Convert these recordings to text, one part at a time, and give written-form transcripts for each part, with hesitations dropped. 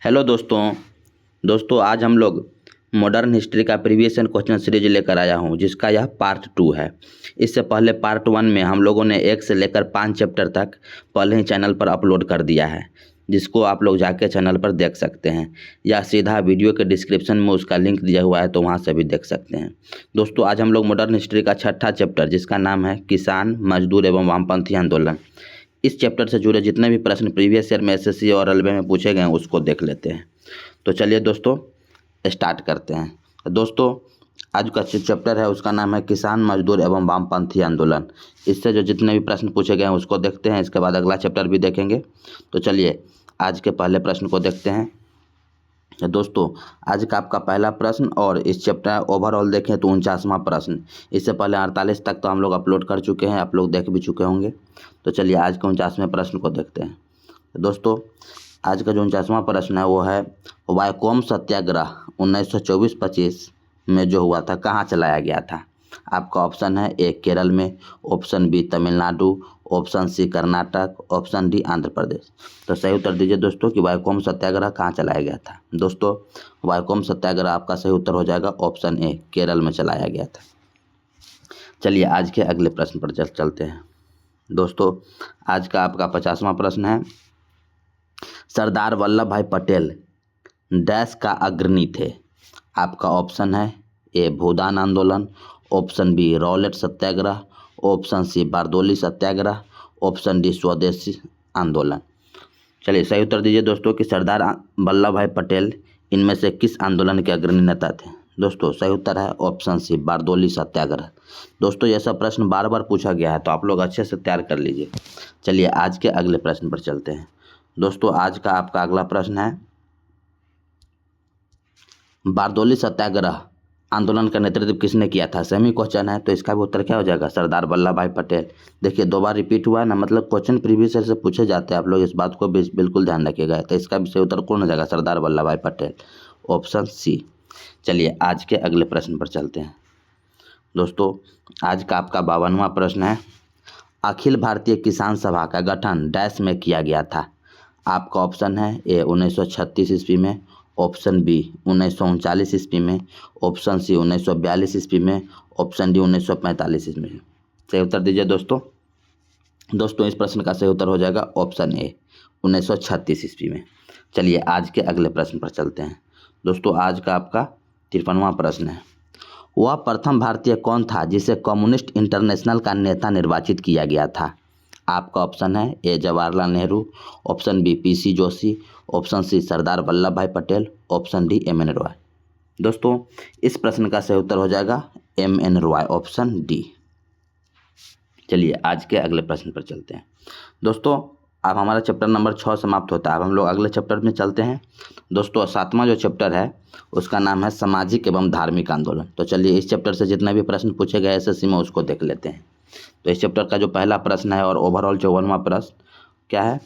Hello दोस्तों आज हम लोग मॉडर्न हिस्ट्री का प्रीवियस ईयर क्वेश्चन सीरीज लेकर आया हूँ जिसका यह पार्ट 2 है। इससे पहले पार्ट 1 में हम लोगों ने 1 से लेकर 5 चैप्टर तक पहले ही चैनल पर अपलोड कर दिया है, जिसको आप लोग जाके चैनल पर देख सकते हैं या सीधा वीडियो के डिस्क्रिप्शन में उसका लिंक दिया हुआ है तो वहाँ से भी देख सकते हैं। दोस्तों आज हम लोग मॉडर्न हिस्ट्री का 6ठा चैप्टर जिसका नाम है किसान, मजदूर एवं वामपंथी आंदोलन, इस चैप्टर से जुड़े जितने भी प्रश्न प्रीवियस ईयर में एसएससी और रेलवे में पूछे गए हैं उसको देख लेते हैं। तो चलिए दोस्तों स्टार्ट करते हैं। दोस्तों आज का चैप्टर है उसका नाम है किसान, मजदूर एवं वामपंथी आंदोलन। इससे जो जितने भी प्रश्न पूछे गए हैं उसको देखते हैं, इसके बाद अगला चैप्टर भी देखेंगे। तो चलिए आज के पहले प्रश्न को देखते हैं। दोस्तों आज का आपका पहला प्रश्न और इस चैप्टर ओवरऑल देखें तो 49वां प्रश्न। इससे पहले 48 तक तो हम लोग अपलोड कर चुके हैं, आप लोग देख भी चुके होंगे। तो चलिए आज के 49वें प्रश्न को देखते हैं। दोस्तों आज का जो 49वां प्रश्न है वो है वायकोम सत्याग्रह 1924-25 में जो हुआ था कहाँ चलाया गया था। आपका ऑप्शन है ए केरल में, option B Tamil Nadu, option C Karnataka, option D Andhra Pradesh. तो सही उत्तर दीजिए दोस्तों कि वायकोम सत्याग्रह कहाँ चलाया गया था। दोस्तों वायकोम सत्याग्रह आपका सही उत्तर हो जाएगा ऑप्शन ए केरल में चलाया गया था। चलिए आज के अगले प्रश्न पर चलते हैं। दोस्तों आज का आपका 50वां प्रश्न है सरदार वल्लभ भाई पटेल डैश का अग्रणी थे। आपका ऑप्शन है ए भूदान आंदोलन, ऑप्शन बी रॉलेट सत्याग्रह, option C Bardoli Satyagraha, option D स्वदेशी आंदोलन। चलिए सही उत्तर दीजिए दोस्तों कि सरदार वल्लभ भाई पटेल इनमें से किस आंदोलन के अग्रणी नेता थे। दोस्तों सही उत्तर है ऑप्शन सी बारदोली सत्याग्रह। दोस्तों यह सब प्रश्न बार बार पूछा गया है तो आप लोग अच्छे से तैयार कर लीजिए। चलिए आज के अगले प्रश्न पर चलते हैं। दोस्तों आज का आपका अगला प्रश्न है बारदोली सत्याग्रह आंदोलन का नेतृत्व किसने किया था। सेमी क्वेश्चन है तो इसका भी उत्तर क्या हो जाएगा सरदार वल्लभ भाई पटेल। देखिए 2 बार रिपीट हुआ है ना, मतलब क्वेश्चन प्रीवियस ईयर से पूछे जाते हैं, आप लोग इस बात को बिल्कुल ध्यान रखिएगा। तो इसका भी सही उत्तर कौन हो जाएगा सरदार वल्लभ भाई पटेल, ऑप्शन सी। चलिए आज के अगले प्रश्न पर चलते हैं। दोस्तों आज का आपका 52वां प्रश्न है अखिल भारतीय किसान सभा का गठन डैश में किया गया था। आपका ऑप्शन है ए 1936 ईस्वी में, ऑप्शन बी 1939 ईस्वी में, ऑप्शन सी 1942 ईस्वी में, ऑप्शन डी 1945 ईस्वी में। सही उत्तर दीजिए दोस्तों इस प्रश्न का सही उत्तर हो जाएगा ऑप्शन ए 1936 ईस्वी में। चलिए आज के अगले प्रश्न पर चलते हैं। दोस्तों आज का आपका 53वां प्रश्न है वह प्रथम भारतीय कौन था जिसे कम्युनिस्ट इंटरनेशनल का नेता निर्वाचित किया गया था। आपका ऑप्शन है A Jawaharlal Nehru, option B PC Joshi, option C Sardar Vallabh Bhai Patel, option D M N Roy. दोस्तों इस प्रश्न का सही उत्तर हो जाएगा M N Roy, option D. चलिए आज के अगले प्रश्न पर चलते हैं। दोस्तों अब हमारा चैप्टर नंबर 6 समाप्त होता है। अब हम लोग अगले चैप्टर में चलते हैं। दोस्तों 7वां जो चैप्टर है उसका नाम है सामाजिक एवं धार्मिक आंदोलन। तो चलिए इस चैप्टर से जितने भी प्रश्न पूछे गए एसएससी में उसको देख लेते हैं। तो इस चैप्टर का जो पहला प्रश्न है और ओवरऑल 54वां प्रश्न क्या है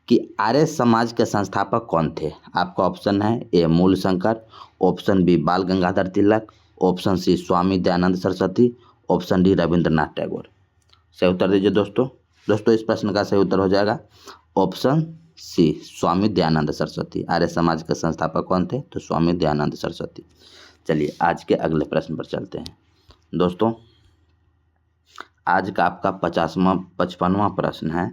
कि आर्य समाज के संस्थापक कौन थे। आपका ऑप्शन है ए मूल Shankar, option B Bal Gangadhar Tilak, option सी स्वामी दयानंद सरस्वती, ऑप्शन डी रविंद्रनाथ टैगोर। सही उत्तर दीजिए दोस्तों इस प्रश्न का सही उत्तर हो जाएगा ऑप्शन सी स्वामी दयानंद सरस्वती। आर्य समाज के संस्थापक कौन थे तो स्वामी दयानंद सरस्वती। चलिए आज के अगले प्रश्न पर चलते हैं। दोस्तों आज का आपका 55वां प्रश्न है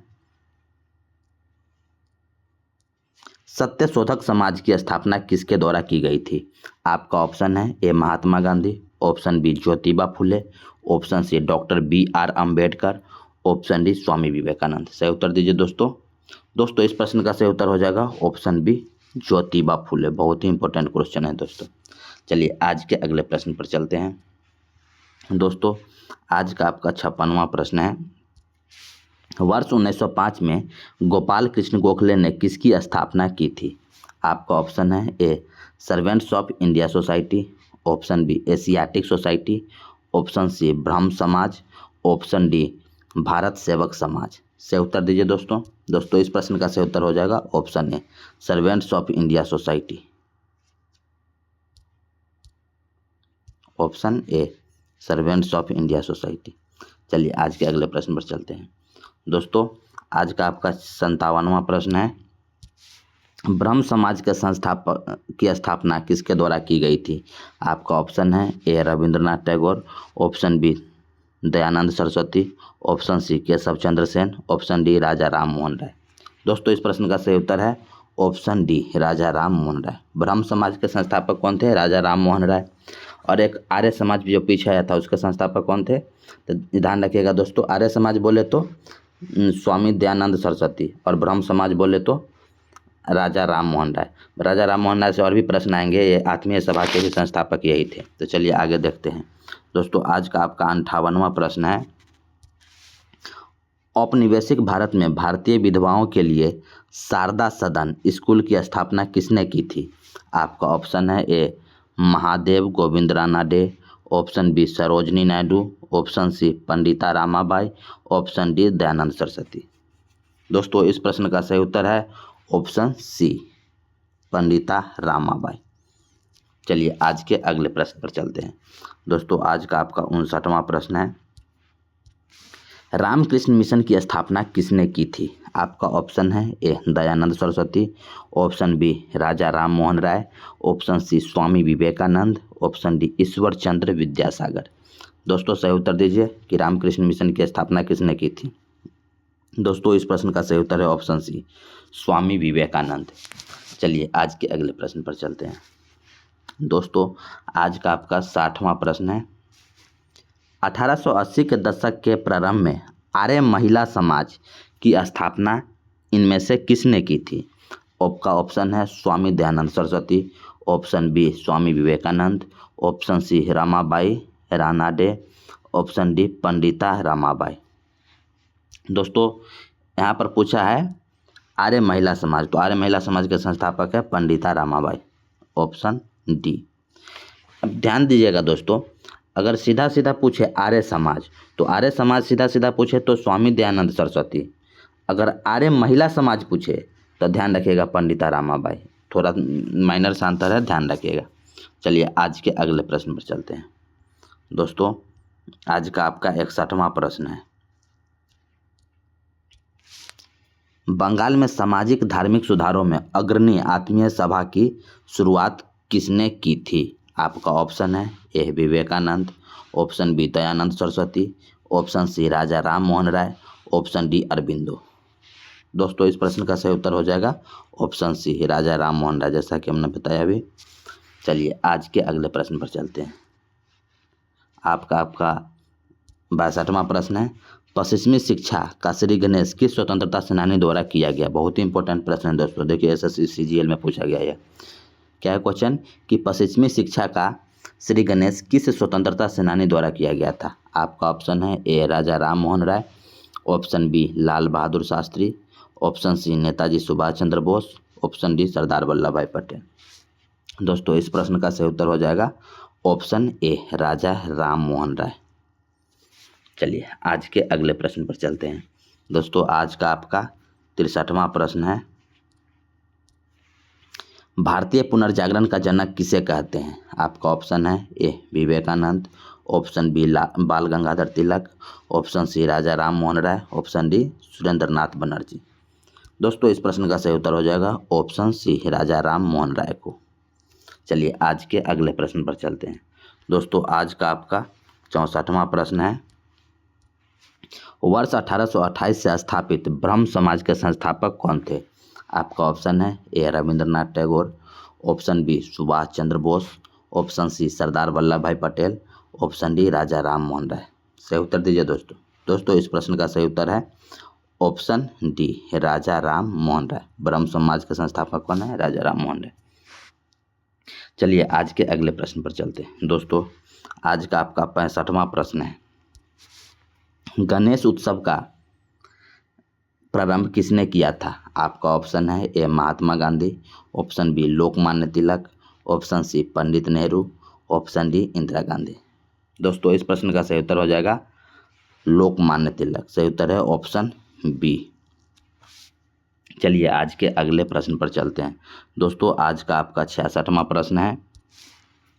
सत्य शोधक समाज की स्थापना किसके द्वारा की गई थी। आपका ऑप्शन है A Mahatma Gandhi, option B Jyotiba Phule, option C doctor BR Ambedkar, option D Swami Vivekananda. सही उत्तर दीजिए दोस्तों इस प्रश्न का सही उत्तर हो जाएगा ऑप्शन बी ज्योतिबा फुले। बहुत ही इंपॉर्टेंट क्वेश्चन है दोस्तों। चलिए आज के अगले प्रश्न पर चलते हैं। दोस्तों आज का आपका 56वां प्रश्न है वर्ष 1905 में गोपाल कृष्ण गोखले ने किसकी स्थापना की थी। आपका ऑप्शन है A servants of India society, option B Asiatic society, option C Brahmo Samaj, option D Bharat सेवक समाज। सही उत्तर दीजिए दोस्तों इस प्रश्न का सही उत्तर हो जाएगा option A servants of India society, option A servants of India society. चलिए आज के अगले प्रश्न पर चलते हैं। दोस्तों आज का आपका 57वां प्रश्न है ब्रह्म समाज के संस्थापक की स्थापना किसके द्वारा की गई थी? आपका ऑप्शन है A Rabindranath Tagore, option B Dayanand Saraswati, option C Keshab Chandra Sen, option D Raja Ram Mohan Roy. दोस्तों इस प्रश्न का सही उत्तर है ऑप्शन डी राजा राम मोहन राय। ब्रह्म समाज के संस्थापक कौन थे? राजा राम मोहन राय। और एक आर्य समाज जो पीछे आया था उसके संस्थापक कौन थे? तो ध्यान रखिएगा दोस्तों, आर्य समाज बोले तो स्वामी दयानंद सरस्वती, और ब्रह्म समाज बोले तो राजा राम मोहन राय। राजा राम मोहन राय से और भी प्रश्न आएंगे, ये आत्मीय सभा के भी संस्थापक यही थे। तो चलिए आगे देखते हैं दोस्तों। आज का आपका 58वां प्रश्न है, औपनिवेशिक भारत में भारतीय विधवाओं के लिए शारदा सदन स्कूल की स्थापना किसने की थी? आपका ऑप्शन है A Mahadev Govind Ranade, option B Sarojini Naidu, option C Pandita Ramabai, option D Dayanand Saraswati. दोस्तों इस प्रश्न का सही उत्तर है ऑप्शन सी पंडिता रामाबाई। चलिए आज के अगले प्रश्न पर चलते हैं दोस्तों। आज का आपका 59वां प्रश्न है, रामकृष्ण मिशन की स्थापना किसने की थी? आपका ऑप्शन है A Dayanand Saraswati, option B Raja Ram Mohan Roy, option C Swami Vivekananda, option D Ishwar Chandra Vidyasagar. दोस्तों सही उत्तर दीजिए कि रामकृष्ण मिशन की स्थापना किसने की थी? दोस्तों इस प्रश्न का सही उत्तर है ऑप्शन सी स्वामी विवेकानंद। चलिए आज के अगले प्रश्न पर चलते हैं दोस्तों। आज का आपका 60वां प्रश्न है, 1880 के दशक के प्रारंभ में आर्य महिला समाज की स्थापना इनमें से किसने की थी? आपका ऑप्शन है Swami Dayanand Saraswati, option B Swami Vivekananda, option C Ramabai Ranade, option D Pandita Ramabai. दोस्तों यहाँ पर पूछा है आर्य महिला समाज, तो आर्य महिला समाज के संस्थापक है पंडिता रामाबाई, ऑप्शन डी। अब ध्यान दीजिएगा दोस्तों, अगर सीधा सीधा पूछे आर्य समाज तो आर्य समाज सीधा सीधा पूछे तो स्वामी दयानंद सरस्वती, अगर आर्य महिला समाज पूछे तो ध्यान रखिएगा पंडिता रामाबाई। थोड़ा माइनर सा अंतर है, ध्यान रखिएगा। चलिए आज के अगले प्रश्न पर चलते हैं दोस्तों। आज का आपका 61वां प्रश्न है, बंगाल में सामाजिक धार्मिक सुधारों में अग्रणी आत्मीय सभा की शुरुआत किसने की थी? आपका ऑप्शन है A Vivekananda, option B Dayanand Saraswati, option C Raja Ram Mohan Roy, option D Aurobindo. दोस्तों इस प्रश्न का सही उत्तर हो जाएगा ऑप्शन सी राजा राम मोहन राय, जैसा कि हमने बताया अभी। चलिए आज के अगले प्रश्न पर चलते हैं। आपका 62वां प्रश्न है, पश्चिमी शिक्षा का श्री गणेश किस स्वतंत्रता सेनानी द्वारा किया गया? बहुत ही इंपॉर्टेंट प्रश्न है दोस्तों, देखिए एसएससी सीजीएल में पूछा गया है। क्या है क्वेश्चन कि पश्चिमी शिक्षा का श्री गणेश किस स्वतंत्रता सेनानी द्वारा किया गया था? आपका ऑप्शन है ए राजा Ram Mohan Roy, option B Lal Bahadur Shastri, option C Netaji Subhash Chandra Bose, option D सरदार वल्लभ भाई पटेल। दोस्तों इस प्रश्न का सही उत्तर हो जाएगा ऑप्शन ए राजा राम मोहन राय। चलिए आज के अगले प्रश्न पर चलते हैं दोस्तों। आज का आपका 63वां प्रश्न है, भारतीय पुनर्जागरण का जनक किसे कहते हैं? आपका ऑप्शन है A Vivekananda, option B Bal Gangadhar Tilak, option C Raja Ram Mohan Roy, option D Surendranath Banerjee. दोस्तों इस प्रश्न का सही उत्तर हो जाएगा ऑप्शन सी राजा राम मोहन राय को। चलिए आज के अगले प्रश्न पर चलते हैं दोस्तों। आज का आपका 64वां प्रश्न है, वर्ष 1828 से स्थापित ब्रह्म समाज के संस्थापक कौन थे? आपका ऑप्शन है A Rabindranath Tagore, option B Subhash Chandra Bose, option C Sardar Vallabh Bhai Patel, option D Raja Ram Mohan राय। सही उत्तर दीजिए दोस्तों इस प्रश्न का सही उत्तर है ऑप्शन डी राजा राम मोहन राय। ब्रह्म समाज के संस्थापक कौन है? राजा राम मोहन राय। चलिए आज के अगले प्रश्न पर चलते हैं दोस्तों। आज का आपका 65वां प्रश्न है, गणेश उत्सव का प्रारंभ किसने किया था? आपका ऑप्शन है A Mahatma Gandhi, option B Lokmanya Tilak, option C Pandit Nehru, option D Indira Gandhi. दोस्तों इस प्रश्न का सही उत्तर हो जाएगा लोकमान्य तिलक। सही उत्तर है ऑप्शन बी। चलिए आज के अगले प्रश्न पर चलते हैं दोस्तों। आज का आपका 66वां प्रश्न है,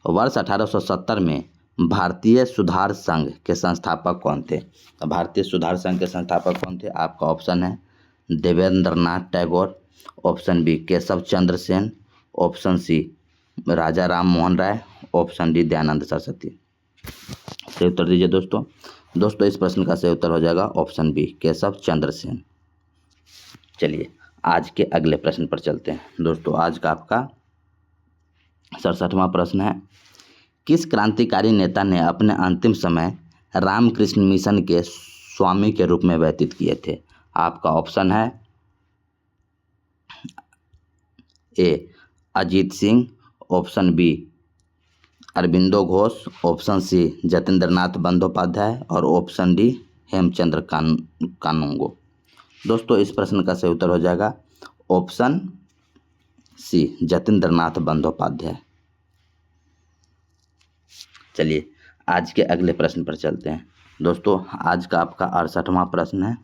वर्ष 1870 में भारतीय सुधार संघ के संस्थापक कौन थे? भारतीय सुधार संघ के संस्थापक कौन थे? आपका ऑप्शन है Debendranath Tagore, option B Keshav Chandra Sen, option C Raja Ram Mohan Roy, option D Dayanand Saraswati. सही उत्तर दीजिए दोस्तों। दोस्तों इस प्रश्न का सही उत्तर हो जाएगा ऑप्शन बी केशव चंद्र सेन। चलिए आज के अगले प्रश्न पर चलते हैं। दोस्तों आज का आपका 67वां प्रश्न है, किस क्रांतिकारी नेता ने अपने अंतिम समय रामकृष्ण मिशन के स्वामी के रूप में व्यतीत किए थे? आपका ऑप्शन है A Ajit Singh, option B Aurobindo Ghosh, option C Jatindranath Bandopadhyay और ऑप्शन डी हेमचंद्र कानूंगो। दोस्तों इस प्रश्न का सही उत्तर हो जाएगा ऑप्शन सी जतेंद्रनाथ बंदोपाध्याय। चलिए आज के अगले प्रश्न पर चलते हैं। दोस्तों आज का आपका 68वां प्रश्न है,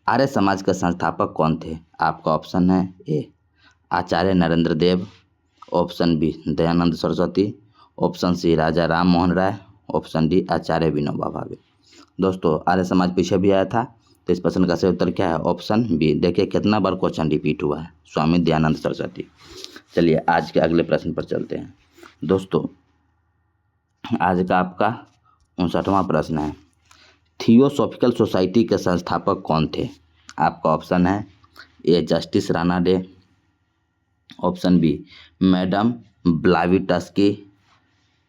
आर्य समाज के संस्थापक कौन थे? आपका ऑप्शन है A Acharya Narendra Dev, option B Dayanand Saraswati, option C Raja Ram Mohan Roy, option D Acharya Vinoba Bhave. दोस्तों आर्य समाज पीछे भी आया था, तो इस प्रश्न का सही उत्तर क्या है? Option B. देखिए कितना बार क्वेश्चन रिपीट हुआ है, स्वामी दयानंद सरस्वती। चलिए आज के अगले प्रश्न पर चलते हैं। दोस्तों आज का आपका 59वां प्रश्न है, थियोसॉफिकल सोसाइटी के संस्थापक कौन थे? आपका ऑप्शन है A justice Ranade, option B madam Blavatsky,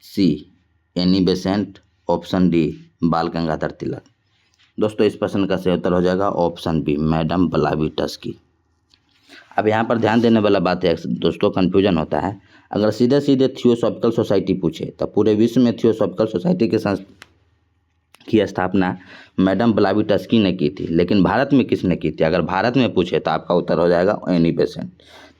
C Annie Besant, option D Bal Gangadhar तिलक। दोस्तों इस प्रश्न का सही उत्तर हो जाएगा ऑप्शन बी मैडम ब्लाविटस्की। अब यहाँ पर ध्यान देने वाला बात है दोस्तों, कन्फ्यूजन होता है। अगर सीधे सीधे थियोसॉफिकल सोसाइटी पूछे तो पूरे विश्व में थियोसॉफिकल सोसाइटी की स्थापना मैडम ब्लाविटस्की ने की थी, लेकिन भारत में किसने की थी? अगर भारत में पूछे तो आपका उत्तर हो जाएगा एनी बेसेंट।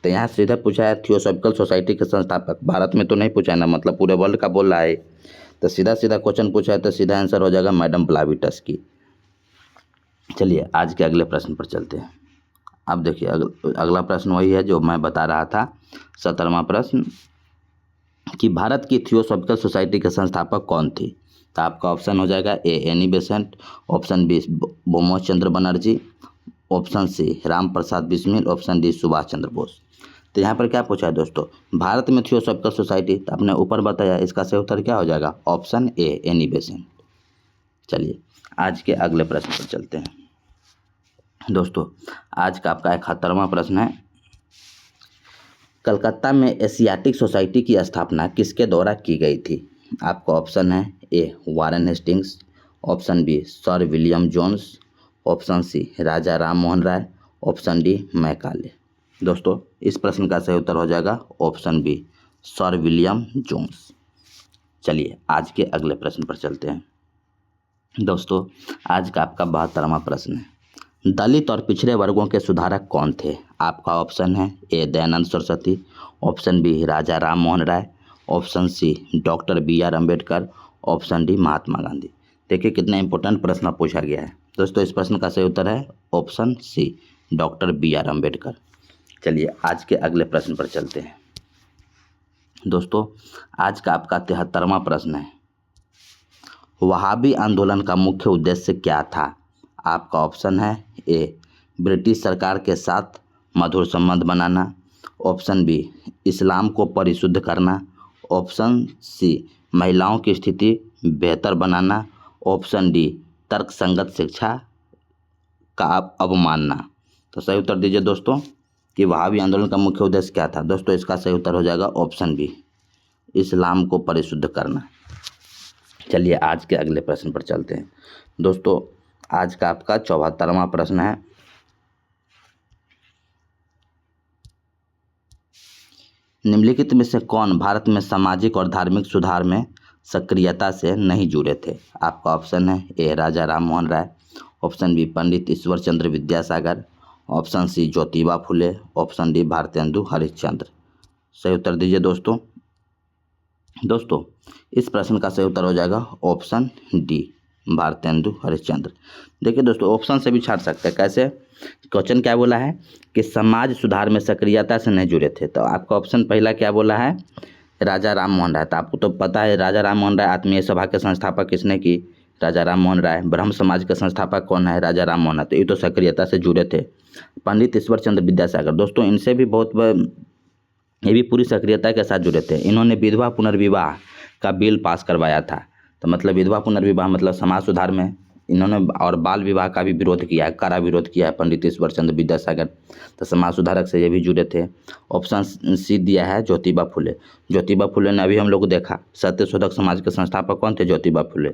तो यहाँ सीधा पूछा है थियोसॉफिकल सोसाइटी के संस्थापक, भारत में तो नहीं पूछा है ना, मतलब पूरे वर्ल्ड का बोल रहा है, तो सीधा सीधा क्वेश्चन पूछा है तो सीधा आंसर हो जाएगा मैडम ब्लाविटस्की। चलिए आज के अगले प्रश्न पर चलते हैं। अब देखिए अगला प्रश्न वही है जो मैं बता रहा था, 70वां प्रश्न, कि भारत की थियोसॉफिकल सोसाइटी के संस्थापक कौन थी? तो आपका ऑप्शन हो जाएगा ए एनी बेसेंट, ऑप्शन बी बोमोस चंद्र Banerjee, option C Ram Prasad Bismil, option D Subhash Chandra Bose. तो यहाँ पर क्या पूछा है दोस्तों, भारत में थियोसॉफिकल सोसाइटी, तो आपने ऊपर बताया, इसका सही उत्तर क्या हो जाएगा? Option A Annie Besant. चलिए आज के अगले प्रश्न पर चलते हैं। दोस्तों आज का आपका 71वां प्रश्न है, कलकत्ता में एशियाटिक सोसाइटी की स्थापना किसके द्वारा की गई थी? आपका ऑप्शन है A Warren Hastings, option B sir William Jones, option C Raja Ram Mohan Roy, option D Macaulay. दोस्तों इस प्रश्न का सही उत्तर हो जाएगा option B sir William Jones. चलिए आज के अगले प्रश्न पर चलते हैं। दोस्तों आज का आपका 72वां प्रश्न है, दलित और पिछड़े वर्गों के सुधारक कौन थे? आपका ऑप्शन है A Dayanand Saraswati, option B Raja Ram Mohan Roy, option C doctor BR Ambedkar, option D Mahatma Gandhi. देखिए कितना इंपॉर्टेंट प्रश्न पूछा गया है दोस्तों। इस प्रश्न का सही उत्तर है option C doctor BR Ambedkar. चलिए आज के अगले प्रश्न पर चलते हैं। दोस्तों आज का आपका 73वां प्रश्न है, वहाबी आंदोलन का मुख्य उद्देश्य क्या था? आपका ऑप्शन है ए ब्रिटिश सरकार के साथ मधुर संबंध बनाना, ऑप्शन बी इस्लाम को परिशुद्ध करना, ऑप्शन सी महिलाओं की स्थिति बेहतर बनाना, ऑप्शन डी तर्कसंगत शिक्षा का अवमानना। तो सही उत्तर दीजिए दोस्तों कि वहाबी आंदोलन का मुख्य उद्देश्य क्या था? दोस्तों इसका सही उत्तर हो जाएगा ऑप्शन बी इस्लाम को परिशुद्ध करना। चलिए आज के अगले प्रश्न पर चलते हैं। दोस्तों आज का आपका 74वां प्रश्न है, निम्नलिखित में से कौन भारत में सामाजिक और धार्मिक सुधार में सक्रियता से नहीं जुड़े थे? आपका ऑप्शन है ए राजा राम मोहन राय, ऑप्शन बी पंडित Ishwar Chandra Vidyasagar, option C Jyotiba Phule, option D Bharatendu Harishchandra. सही उत्तर दीजिए दोस्तों। दोस्तों इस प्रश्न का सही उत्तर हो जाएगा ऑप्शन डी भारतेंदु हरिश्चंद्र। देखिए दोस्तों ऑप्शन से भी छाट सकते हैं, कैसे? क्वेश्चन क्या बोला है कि समाज सुधार में सक्रियता से नहीं जुड़े थे, तो आपका ऑप्शन पहला क्या बोला है? राजा राम मोहन राय। तो आपको तो पता है राजा राम मोहन राय आत्मीय सभा के संस्थापक किसने की राजा राम मोहन राय। ब्रह्म समाज के संस्थापक कौन है? राजा राम मोहन राय। तो ये तो सक्रियता से जुड़े थे। पंडित ईश्वर चंद्र विद्यासागर, दोस्तों इनसे भी ये भी पूरी सक्रियता के साथ जुड़े थे। इन्होंने विधवा पुनर्विवाह का बिल पास करवाया था। तो मतलब विधवा पुनर्विवाह मतलब समाज सुधार में इन्होंने, और बाल विवाह का भी विरोध किया है, कड़ा विरोध किया है पंडित ईश्वर चंद्र विद्यासागर। तो समाज सुधारक से ये भी जुड़े थे। ऑप्शन सी दिया है ज्योतिबा फुले। ज्योतिबा फुले ने अभी हम लोग देखा सत्यशोधक समाज के संस्थापक कौन थे? ज्योतिबा फुले।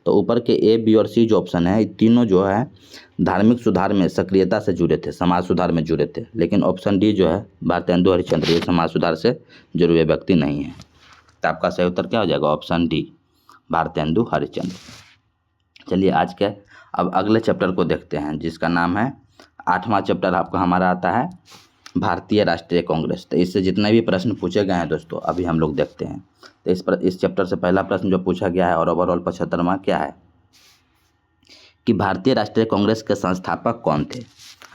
तो ऊपर के ए, बी और सी जो ऑप्शन है, तीनों जो है धार्मिक सुधार में सक्रियता से जुड़े थे, समाज सुधार में जुड़े थे। लेकिन ऑप्शन डी जो है भारतेंदु हरिश्चंद्र, ये समाज सुधार से जुड़े हुए व्यक्ति नहीं है। तो आपका सही उत्तर क्या हो जाएगा? Option D, Bharatendu Harishchandra. चलिए आज के अब अगले चैप्टर को देखते हैं, जिसका नाम है 8वां चैप्टर आपका हमारा आता है भारतीय राष्ट्रीय कांग्रेस। तो इससे जितने भी प्रश्न पूछे गए हैं दोस्तों अभी हम लोग देखते हैं। तो इस चैप्टर से पहला प्रश्न जो पूछा गया है और ओवरऑल 75वां क्या है कि भारतीय राष्ट्रीय कांग्रेस के संस्थापक कौन थे?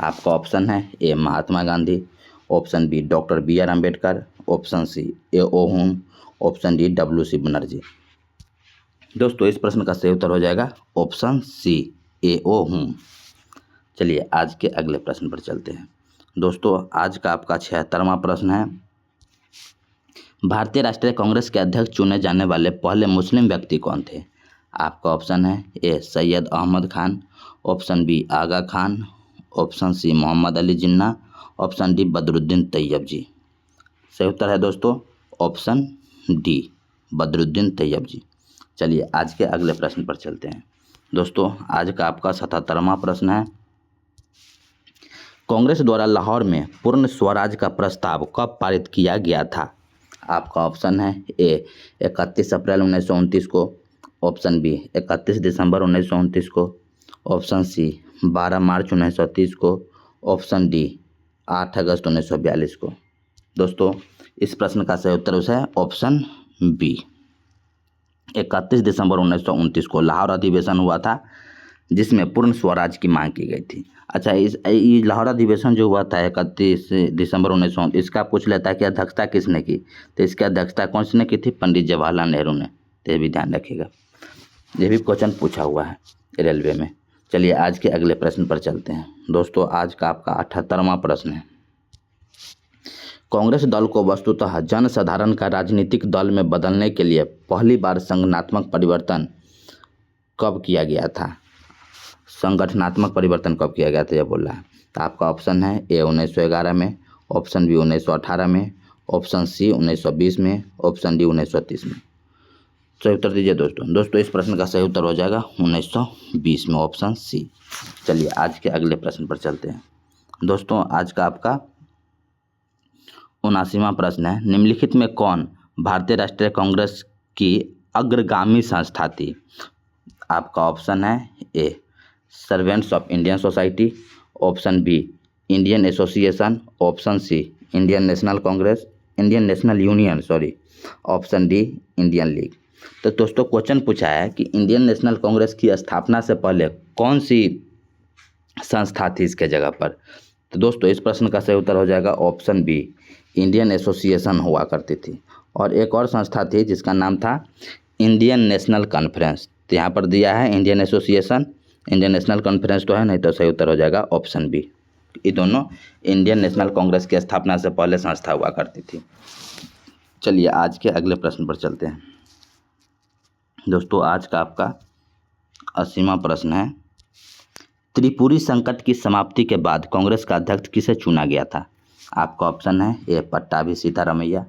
आपका ऑप्शन है A, Mahatma Gandhi. Option B, doctor B R Ambedkar. Option C, A O Hume. Option D, W C Banerjee. दोस्तों इस प्रश्न का सही उत्तर हो जाएगा ऑप्शन सी, ए ओ हुम। चलिए आज के अगले प्रश्न पर चलते हैं। दोस्तों आज का आपका 76वां प्रश्न है, भारतीय राष्ट्रीय कांग्रेस के अध्यक्ष चुने जाने वाले पहले मुस्लिम व्यक्ति कौन थे? आपका ऑप्शन है ए, सैयद अहमद खान। ऑप्शन बी, आगा Khan. Option C, Mohammad Ali Jinnah. Option D, Badruddin Tayyab जी। सही उत्तर है दोस्तों ऑप्शन डी, बदरुद्दीन तैयब जी। चलिए आज के अगले प्रश्न पर चलते हैं। दोस्तों आज का आपका 77वां प्रश्न है, कांग्रेस द्वारा लाहौर में पूर्ण स्वराज का प्रस्ताव कब पारित किया गया था? आपका ऑप्शन है ए, 31 अप्रैल 1929 को। ऑप्शन बी, 31 दिसंबर 1929 को। ऑप्शन सी, 12 मार्च 1930 को। ऑप्शन डी, 8 अगस्त 1942 को। दोस्तों इस प्रश्न का सही उत्तर है ऑप्शन बी, 31 दिसंबर 1929 को लाहौर अधिवेशन हुआ था जिसमें पूर्ण स्वराज की मांग की गई थी। अच्छा, ये लाहौर अधिवेशन जो हुआ था 31 दिसंबर 1929, इसका पूछ लेता है कि अध्यक्षता किसने की? तो इसकी अध्यक्षता कौन सी ने की थी? पंडित जवाहरलाल नेहरू ने। तो ये भी ध्यान रखिएगा, ये भी क्वेश्चन पूछा हुआ है रेलवे में। चलिए आज के अगले प्रश्न पर चलते हैं। दोस्तों आज का आपका 78वां प्रश्न है, कांग्रेस दल को वस्तुतः जनसाधारण का राजनीतिक दल में बदलने के लिए पहली बार संगठनात्मक परिवर्तन कब किया गया था? संगठनात्मक परिवर्तन कब किया गया था यह बोल रहा है। तो आपका ऑप्शन है ए, 1911 में। ऑप्शन बी, 1918 में। ऑप्शन सी, 1920 में। ऑप्शन डी, 1930 में। सही उत्तर दीजिए दोस्तों इस प्रश्न का सही उत्तर हो जाएगा 1920 में, ऑप्शन सी। चलिए आज के अगले प्रश्न पर चलते हैं। दोस्तों आज का आपका 79वां प्रश्न है, निम्नलिखित में कौन भारतीय राष्ट्रीय कांग्रेस की अग्रगामी संस्था थी? आपका ऑप्शन है A, servants of Indian society. Option B, Indian association. Option C, Indian national union. Option D, Indian league. तो दोस्तों क्वेश्चन पूछा है कि इंडियन नेशनल कांग्रेस की स्थापना से पहले कौन सी संस्था थी इसके जगह पर? तो दोस्तों इस प्रश्न का सही उत्तर हो जाएगा ऑप्शन बी, इंडियन एसोसिएशन हुआ करती थी। और एक और संस्था थी जिसका नाम था इंडियन नेशनल कॉन्फ्रेंस। तो यहाँ पर दिया है Indian association, Indian national conference तो है नहीं, तो सही उत्तर हो जाएगा ऑप्शन बी। ये दोनों इंडियन नेशनल कांग्रेस की स्थापना से पहले संस्था हुआ करती थी। चलिए आज के अगले प्रश्न पर चलते हैं। दोस्तों आज का आपका 80वां प्रश्न है, त्रिपुरी संकट की समाप्ति के बाद कांग्रेस का अध्यक्ष किसे चुना गया था? आपका ऑप्शन है A, Pattabhi Sitaramayya.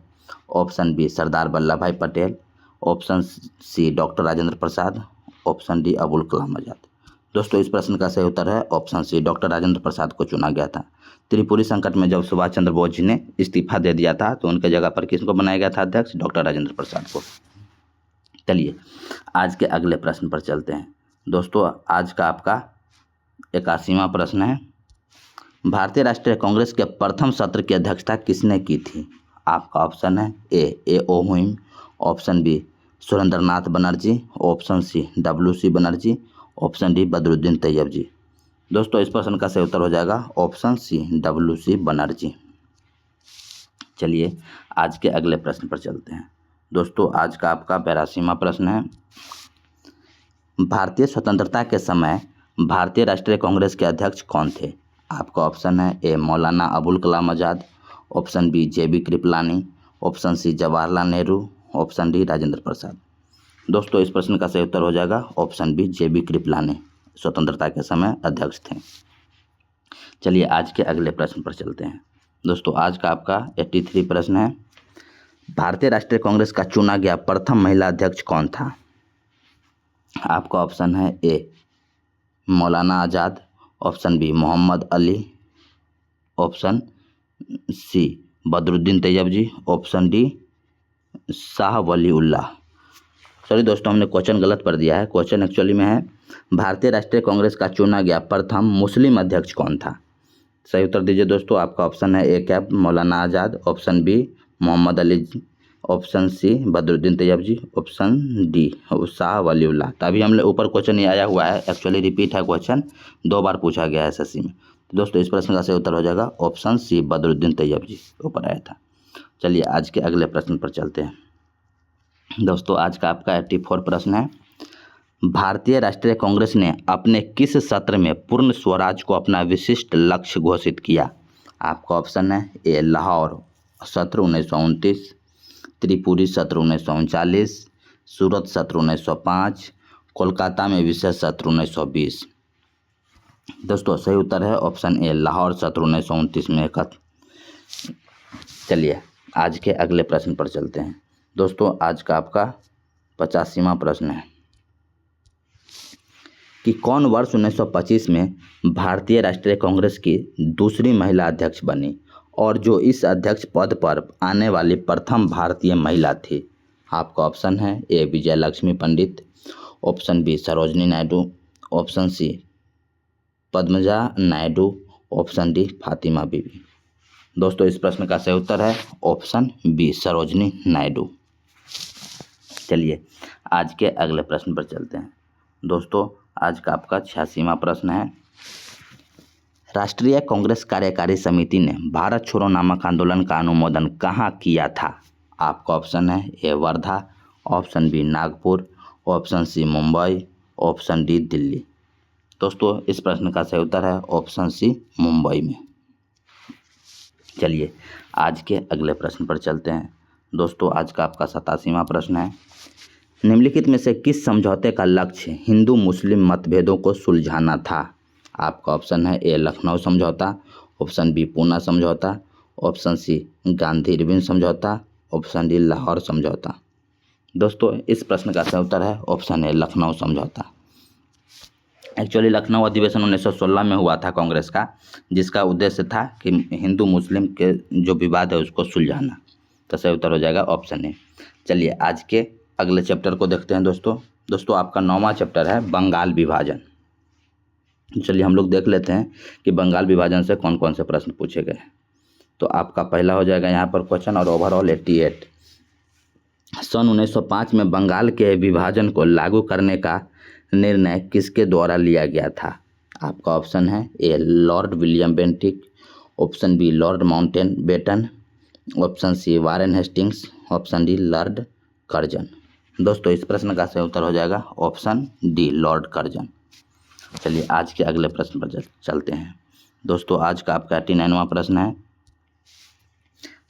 Option B, Sardar Vallabh Bhai Patel. Option C, doctor Rajendra Prasad. Option D, Abul Kalam Azad. दोस्तों इस प्रश्न का सही उत्तर है option C, doctor Rajendra Prasad को चुना गया था। त्रिपुरी संकट में जब सुभाष चंद्र बोस जी ने इस्तीफा दे दिया था तो उनके जगह पर किसको बनाया गया था अध्यक्ष? डॉक्टर राजेंद्र प्रसाद को। चलिए आज के अगले प्रश्न पर चलते हैं। दोस्तों आज का आपका 81वां प्रश्न है, भारतीय राष्ट्रीय कांग्रेस के प्रथम सत्र की अध्यक्षता किसने की थी? आपका ऑप्शन है A O Hume. Option B, Surendranath Banerjee. Option C, W C Banerjee. Option D, Badruddin Tyabji. दोस्तों इस प्रश्न का सही उत्तर हो जाएगा option C, W C Banerjee. चलिए आज के अगले प्रश्न पर चलते हैं। दोस्तों आज का आपका 82वां प्रश्न है, भारतीय स्वतंत्रता के समय भारतीय राष्ट्रीय कांग्रेस के अध्यक्ष कौन थे? आपका ऑप्शन है A Maulana Abul Kalam Azad, option B JB Kripalani, option C Jawaharlal Nehru, option D Rajendra Prasad. दोस्तों इस प्रश्न का सही उत्तर हो जाएगा ऑप्शन बी JB कृपलानी स्वतंत्रता के समय अध्यक्ष थे। चलिए आज के अगले प्रश्न पर चलते हैं। दोस्तों आज का आपका 83 प्रश्न है, भारतीय राष्ट्रीय कांग्रेस का चुना गया प्रथम महिला अध्यक्ष कौन था? आपका ऑप्शन है A Maulana Azad, option B Mohammad Ali, option C Badruddin Tyabji, option D Shah Waliullah. Sorry दोस्तों हमने क्वेश्चन गलत पढ़ दिया है। क्वेश्चन एक्चुअली में है भारतीय राष्ट्रीय कांग्रेस का चुना गया प्रथम मुस्लिम अध्यक्ष कौन था? सही उत्तर दीजिए दोस्तों। आपका ऑप्शन है ए कैप Maulana Azad, option B Mohammad Ali, option C Badruddin Tyabji, option D Shah Waliullah. तो अभी हमने ऊपर क्वेश्चन ये आया हुआ है, एक्चुअली रिपीट है क्वेश्चन, 2 बार पूछा गया है SSC में। तो दोस्तों इस प्रश्न का सही उत्तर हो जाएगा ऑप्शन सी बदरुद्दीन तैयबजी ऊपर आया था। चलिए आज के अगले प्रश्न पर चलते हैं। दोस्तों आज का आपका 84 प्रश्न है, भारतीय राष्ट्रीय कांग्रेस ने अपने किस सत्र में पूर्ण स्वराज को अपना विशिष्ट लक्ष्य घोषित किया? आपका ऑप्शन है ए लाहौर सत्र 1929, त्रिपुरी सत्र 1939, सूरत सत्र 1905, कोलकाता में विशेष सत्र 1920। दोस्तों सही उत्तर है ऑप्शन ए लाहौर सत्र 1929 में एकत्र। चलिए आज के अगले प्रश्न पर चलते हैं। दोस्तों आज का आपका 85वां प्रश्न है कि कौन वर्ष 1925 में भारतीय राष्ट्रीय कांग्रेस की दूसरी महिला अध्यक्ष बनी और जो इस अध्यक्ष पद पर आने वाली प्रथम भारतीय महिला थी? आपका ऑप्शन है A Vijay Lakshmi Pandit, option B Sarojini Naidu, option C Padmaja Naidu, option D Fatima Bibi. दोस्तों इस प्रश्न का सही उत्तर है ऑप्शन बी सरोजनी नायडू। चलिए आज के अगले प्रश्न पर चलते हैं। दोस्तों आज का आपका 86वां प्रश्न है, राष्ट्रीय कांग्रेस कार्यकारी समिति ने भारत छोड़ो नामक आंदोलन का अनुमोदन कहाँ किया था? आपका ऑप्शन है A Wardha, option B Nagpur, option C Mumbai, option D Delhi. दोस्तों इस प्रश्न का सही उत्तर है ऑप्शन सी मुंबई में। चलिए आज के अगले प्रश्न पर चलते हैं। दोस्तों आज का आपका 87वां प्रश्न है, निम्नलिखित में से किस समझौते का लक्ष्य हिंदू मुस्लिम मतभेदों को सुलझाना था? आपका ऑप्शन है ए लखनऊ समझौता, ऑप्शन बी पूना समझौता, ऑप्शन सी गांधी इरविन समझौता, ऑप्शन डी लाहौर समझौता। दोस्तों इस प्रश्न का सही उत्तर है ऑप्शन ए लखनऊ समझौता। एक्चुअली लखनऊ अधिवेशन 1916 में हुआ था कांग्रेस का, जिसका उद्देश्य था कि हिंदू मुस्लिम के जो विवाद है उसको सुलझाना। तो सही उत्तर हो जाएगा ऑप्शन ए। चलिए आज के अगले चैप्टर को देखते हैं। दोस्तों आपका 9वां चैप्टर है बंगाल विभाजन। चलिए हम लोग देख लेते हैं कि बंगाल विभाजन से कौन कौन से प्रश्न पूछे गए। तो आपका पहला हो जाएगा यहाँ पर क्वेश्चन और ओवरऑल 88। सन 1905 में बंगाल के विभाजन को लागू करने का निर्णय किसके द्वारा लिया गया था? आपका ऑप्शन है A Lord William Bentinck, option B Lord Mountbatten, option C Warren Hastings, option D Lord Curzon. दोस्तों इस प्रश्न का सही उत्तर हो जाएगा ऑप्शन डी लॉर्ड कर्जन। चलिए आज के अगले प्रश्न पर चलते हैं। दोस्तों आज का आपका 89वां प्रश्न है,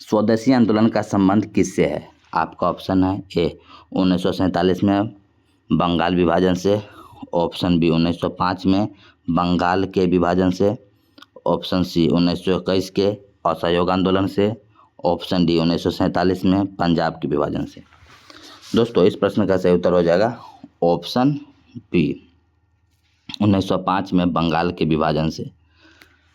स्वदेशी आंदोलन का संबंध किससे है? आपका ऑप्शन है ए 1947 में बंगाल विभाजन से, ऑप्शन बी 1905 में बंगाल के विभाजन से, ऑप्शन सी 1921 के असहयोग आंदोलन से, ऑप्शन डी 1947 में पंजाब के विभाजन से। दोस्तों इस प्रश्न का सही उत्तर हो जाएगा ऑप्शन बी 1905 में बंगाल के विभाजन से।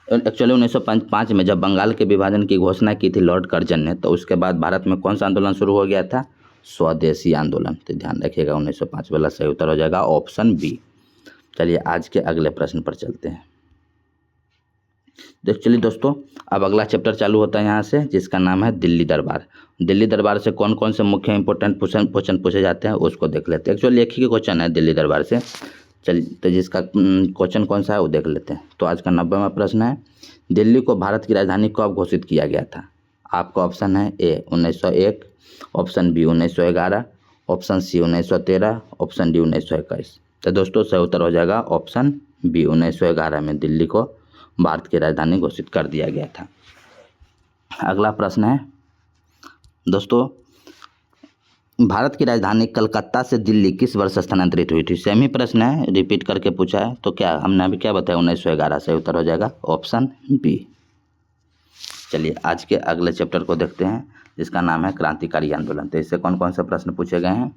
एक्चुअली 1905 में जब बंगाल के विभाजन की घोषणा की थी लॉर्ड कर्जन ने, तो उसके बाद भारत में कौन सा आंदोलन शुरू हो गया था? स्वदेशी आंदोलन। तो ध्यान रखिएगा 1905 वाला सही उत्तर हो जाएगा ऑप्शन बी। चलिए आज के अगले प्रश्न पर चलते हैं। एक्चुअली दोस्तों अब अगला चैप्टर चालू होता है यहाँ से, जिसका नाम है दिल्ली दरबार। दिल्ली दरबार से कौन कौन से मुख्य इंपॉर्टेंट क्वेश्चन पूछे जाते हैं उसको देख लेते हैं। एक्चुअली एक ही क्वेश्चन है दिल्ली दरबार से। चलिए तो जिसका क्वेश्चन कौन सा है वो देख लेते हैं। तो आज का 90वां प्रश्न है, दिल्ली को भारत की राजधानी कब घोषित किया गया था? आपका ऑप्शन है A 1901, option B 1911, option C 1913, option D 1921। तो दोस्तों सही उत्तर हो जाएगा ऑप्शन बी, 1911 में दिल्ली को भारत की राजधानी घोषित कर दिया गया था। अगला प्रश्न है दोस्तों, भारत की राजधानी कलकत्ता से दिल्ली किस वर्ष स्थानांतरित हुई थी? सेम ही प्रश्न है, रिपीट करके पूछा है, तो क्या हमने अभी क्या बताया, 1911। सही उत्तर हो जाएगा ऑप्शन बी। चलिए आज के अगले चैप्टर को देखते हैं जिसका नाम है क्रांतिकारी आंदोलन। तो इससे कौन कौन से प्रश्न पूछे गए हैं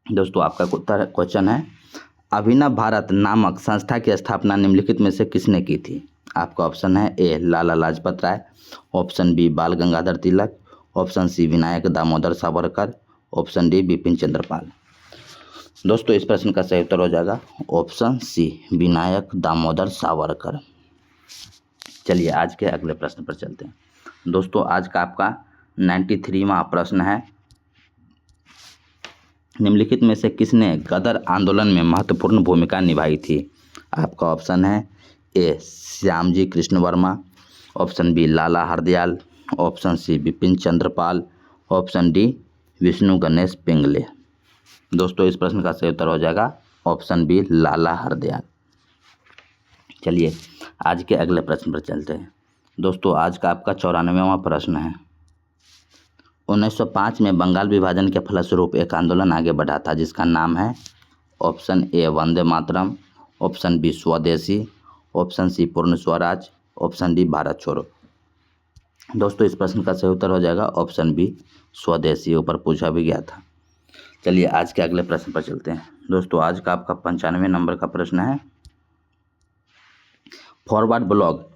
दोस्तों? आपका क्वेश्चन है, अभिनव भारत नामक संस्था की स्थापना निम्नलिखित में से किसने की थी? आपका ऑप्शन है A Lala Lajpat Rai, option B Bal Gangadhar Tilak, option C Vinayak Damodar Savarkar, option D Bipin Chandra Pal. दोस्तों इस प्रश्न का सही उत्तर हो जाएगा ऑप्शन सी विनायक दामोदर सावरकर। चलिए आज के अगले प्रश्न पर चलते हैं दोस्तों। आज का आपका 93वां प्रश्न है, निम्नलिखित में से किसने गदर आंदोलन में महत्वपूर्ण भूमिका निभाई थी? आपका ऑप्शन है ए श्यामजी कृष्ण वर्मा, ऑप्शन बी लाला हरदयाल, ऑप्शन सी बिपिन चंद्र पाल, ऑप्शन डी विष्णु गणेश पिंगले। दोस्तों इस प्रश्न का सही उत्तर हो जाएगा ऑप्शन बी लाला हरदयाल। चलिए आज के अगले प्रश्न पर चलते हैं दोस्तों। आज का आपका 94वां प्रश्न है, 1905 में बंगाल विभाजन के फलस्वरूप एक आंदोलन आगे बढ़ा था जिसका नाम है option A Vande Mataram, option B Swadeshi, option C Purna Swaraj, option D Bharat छोड़ो। दोस्तों इस प्रश्न का सही उत्तर हो जाएगा ऑप्शन बी स्वदेशी, ऊपर पूछा भी गया था। चलिए आज के अगले प्रश्न पर चलते हैं दोस्तों। आज का आपका 95 नंबर का प्रश्न है, फॉरवर्ड ब्लॉक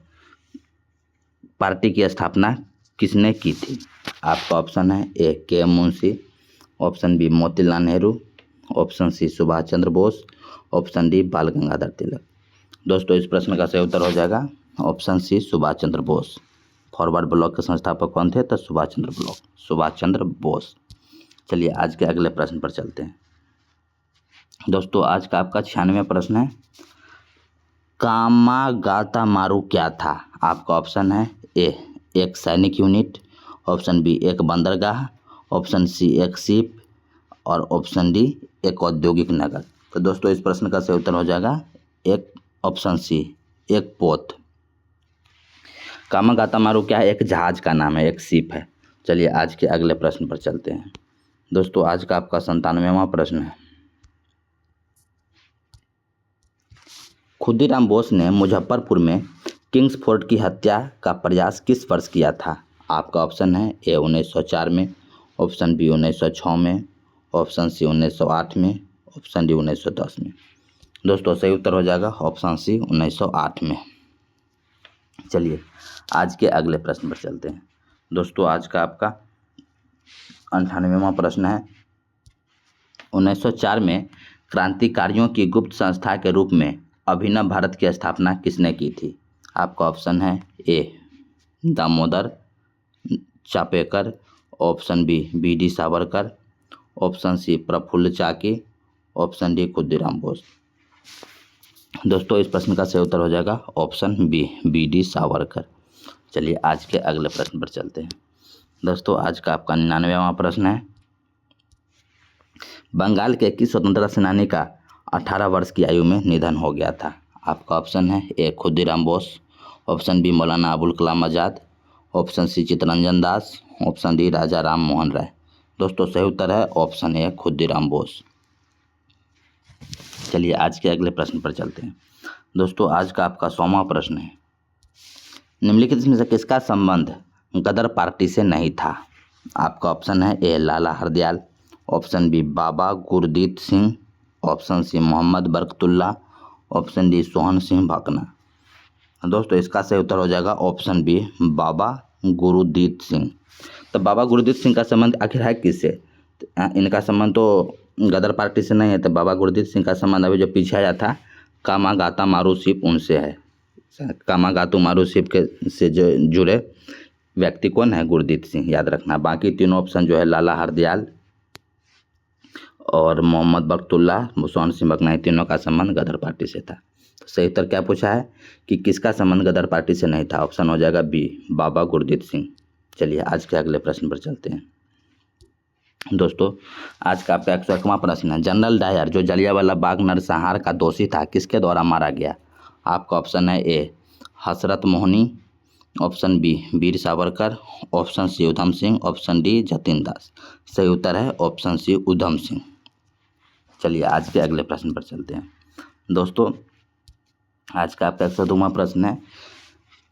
पार्टी की स्थापना किसने की थी? आपका ऑप्शन है A K Munshi, option B Motilal Nehru, option C Subhash Chandra Bose, option D Bal Gangadhar तिलक। दोस्तों इस प्रश्न का सही उत्तर हो जाएगा option C Subhash Chandra Bose. Forward block के संस्थापक कौन थे? तो सुभाष चंद्र बोस। चलिए आज के अगले प्रश्न पर चलते हैं दोस्तों। आज का आपका 96वां प्रश्न है, कामागातामारू क्या था? आपका ऑप्शन है ए एक सैनिक यूनिट, ऑप्शन बी एक बंदरगाह, ऑप्शन सी एक शिप और ऑप्शन डी एक औद्योगिक नगर। तो दोस्तों इस प्रश्न का सही उत्तर हो जाएगा एक ऑप्शन सी एक पोत। कामागातामारू क्या है? एक जहाज का नाम है, एक शिप है। चलिए आज के अगले प्रश्न पर चलते हैं दोस्तों। आज का आपका 97वां प्रश्न है, खुदीराम बोस ने मुजफ्फरपुर में किंग्स फोर्ट की हत्या का प्रयास किस वर्ष किया था? आपका ऑप्शन है ए 1904 में, ऑप्शन बी 1906 में, ऑप्शन सी 1908 में, ऑप्शन डी 1910 में। दोस्तों सही उत्तर हो जाएगा ऑप्शन सी 1908 में। चलिए आज के अगले प्रश्न पर चलते हैं दोस्तों। आज का आपका 98वां प्रश्न है, 1904 में क्रांतिकारियों की गुप्त संस्था के रूप में अभिनव भारत की स्थापना किसने की थी? आपका ऑप्शन है A Damodar Chapekar, option B B D. Savarkar, option C Prafulla Chaki, option D Khudiram Bose. दोस्तों इस प्रश्न का सही उत्तर हो जाएगा ऑप्शन बी बी.डी. सावरकर। चलिए आज के अगले प्रश्न पर चलते हैं दोस्तों। आज का आपका 99वां प्रश्न है, बंगाल के किस स्वतंत्रता सेनानी का 18 वर्ष की आयु में निधन हो गया था? आपका ऑप्शन है ए खुदीराम बोस, ऑप्शन बी मौलाना Abul Kalam Azad, option C Chittaranjan Das, option D Raja Ram Mohan Roy. दोस्तों सही उत्तर है ऑप्शन ए खुदीराम बोस। चलिए आज के अगले प्रश्न पर चलते हैं दोस्तों। आज का आपका 100वां प्रश्न है, निम्नलिखित में से किसका संबंध गदर पार्टी से नहीं था? आपका ऑप्शन है A Lala Hardayal, option B Baba Gurdit Singh, option C Mohammad Barkatullah, option D Sohan Singh Bhakna. दोस्तों इसका सही उत्तर हो जाएगा ऑप्शन बी बाबा गुरदीत सिंह। तो बाबा गुरदीत सिंह का संबंध आखिर है किससे? इनका संबंध तो गदर पार्टी से नहीं है। तो बाबा गुरदीत सिंह का संबंध अभी जो पीछे आया था कामागातामारू शिप उनसे है। कामागातामारू शिप के से जो जुड़े व्यक्ति कौन है? गुरदीत सिंह, याद रखना। बाकी तीनों ऑप्शन जो है लाला हरदयाल और मोहम्मद बरकतुल्ला, सोहन सिंह भाकना, तीनों का संबंध गदर पार्टी से था। तो सही उत्तर क्या पूछा है कि किसका संबंध गदर पार्टी से नहीं था? ऑप्शन हो जाएगा बी बाबा गुरदीत सिंह। चलिए आज के अगले प्रश्न पर चलते हैं दोस्तों आज का आपका 101वां प्रश्न है, जनरल डायर जो जलियांवाला बाग नरसंहार का दोषी था किसके द्वारा मारा गया? आपका ऑप्शन है ए हसरत मोहनी, option B Veer Savarkar, option सी उधम सिंह, ऑप्शन डी जतिन दास। सही उत्तर है ऑप्शन सी उधम सिंह। चलिए आज के अगले प्रश्न पर चलते हैं। दोस्तों आज का आपका 102वां प्रश्न है,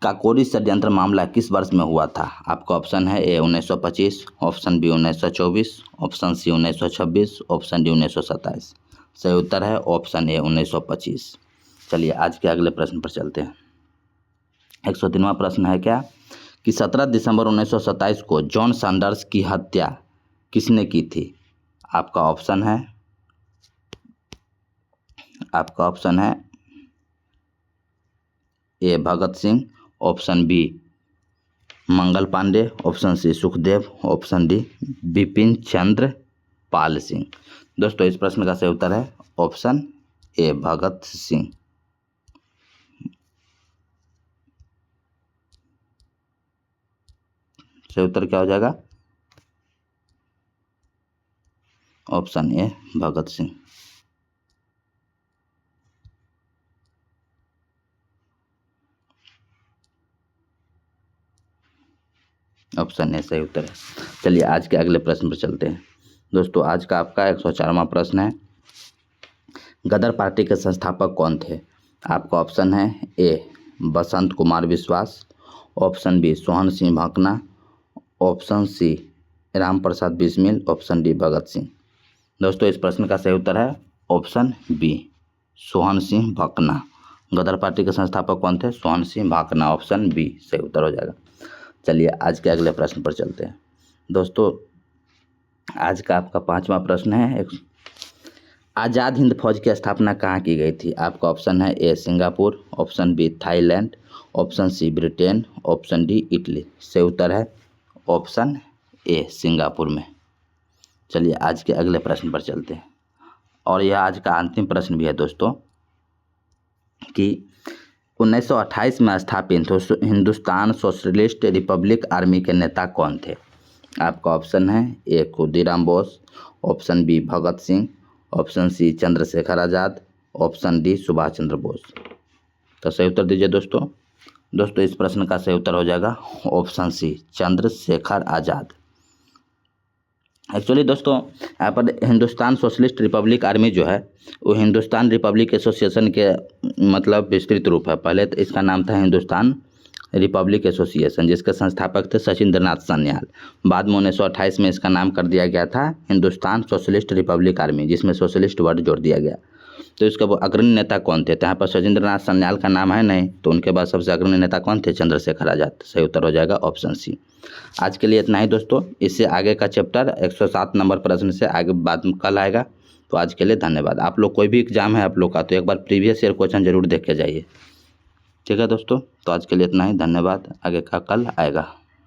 काकोरी षड्यंत्र मामला किस वर्ष में हुआ था? आपका ऑप्शन है A 1925, option B 1924, option C 1926, option D 1927। सही उत्तर है ऑप्शन ए 1925। चलिए आज के अगले प्रश्न पर चलते हैं। 103वां प्रश्न है क्या कि 17 दिसंबर 1927 को जॉन सैंडर्स की हत्या किसने की थी? आपका ऑप्शन है A Bhagat Singh, option B Mangal Pandey, option C Sukhdev, option D Bipin Chandra Pal Singh. दोस्तों इस प्रश्न का सही उत्तर है ऑप्शन ए भगत सिंह। सही उत्तर क्या हो जाएगा? Option A Bhagat Singh. Option A सही उत्तर है। चलिए आज के अगले प्रश्न पर चलते हैं। दोस्तों आज का आपका 104वां प्रश्न है, गदर पार्टी के संस्थापक कौन थे? आपका ऑप्शन है ए Basant Kumar Biswas, option B Sohan Singh Bhakna, option C Ram Prasad Bismil, option D Bhagat Singh. दोस्तों इस प्रश्न का सही उत्तर है option B Sohan Singh Bhakna. Ghadar party के संस्थापक कौन थे? सोहन सिंह भाकना। ऑप्शन बी सही उत्तर हो जाएगा। चलिए आज के अगले प्रश्न पर चलते हैं। दोस्तों आज का आपका 5वां प्रश्न है, आज़ाद हिंद फौज की स्थापना कहाँ की गई थी? आपका ऑप्शन है A Singapore, option B Thailand, option C Britain, option D Italy. सही उत्तर है ऑप्शन ए सिंगापुर में। चलिए आज के अगले प्रश्न पर चलते हैं और यह आज का अंतिम प्रश्न भी है दोस्तों कि 1928 में स्थापित हिंदुस्तान सोशलिस्ट रिपब्लिक आर्मी के नेता कौन थे? आपका ऑप्शन है ए खुदीराम बोस, ऑप्शन बी भगत सिंह, ऑप्शन सी चंद्रशेखर आज़ाद, ऑप्शन डी सुभाष चंद्र बोस। तो सही उत्तर दीजिए दोस्तों। दोस्तों इस प्रश्न का सही उत्तर हो जाएगा ऑप्शन सी चंद्रशेखर आज़ाद। एक्चुअली दोस्तों यहाँ पर हिंदुस्तान सोशलिस्ट रिपब्लिक आर्मी जो है वो हिंदुस्तान रिपब्लिक एसोसिएशन के मतलब विस्तृत रूप है। पहले तो इसका नाम था हिंदुस्तान रिपब्लिक एसोसिएशन जिसके संस्थापक थे सचिंद्रनाथ सान्याल। बाद में 1928 में इसका नाम कर दिया गया था हिंदुस्तान सोशलिस्ट रिपब्लिक आर्मी जिसमें सोशलिस्ट वर्ड जोड़ दिया गया। तो इसका वो अग्रणी नेता कौन थे? तो यहाँ पर सचिंद्रनाथ सान्याल का नाम है नहीं, तो उनके बाद सबसे अग्रणी नेता कौन थे? चंद्रशेखर आज़ाद। सही उत्तर हो जाएगा ऑप्शन सी। आज के लिए इतना ही दोस्तों। इससे आगे का चैप्टर 107 नंबर प्रश्न से आगे बाद में कल आएगा। तो आज के लिए धन्यवाद। आप लोग कोई भी एग्जाम है आप लोग का तो एक बार प्रीवियस ईयर क्वेश्चन जरूर देख के जाइए। ठीक है दोस्तों, तो आज के लिए इतना ही। धन्यवाद। आगे का कल आएगा।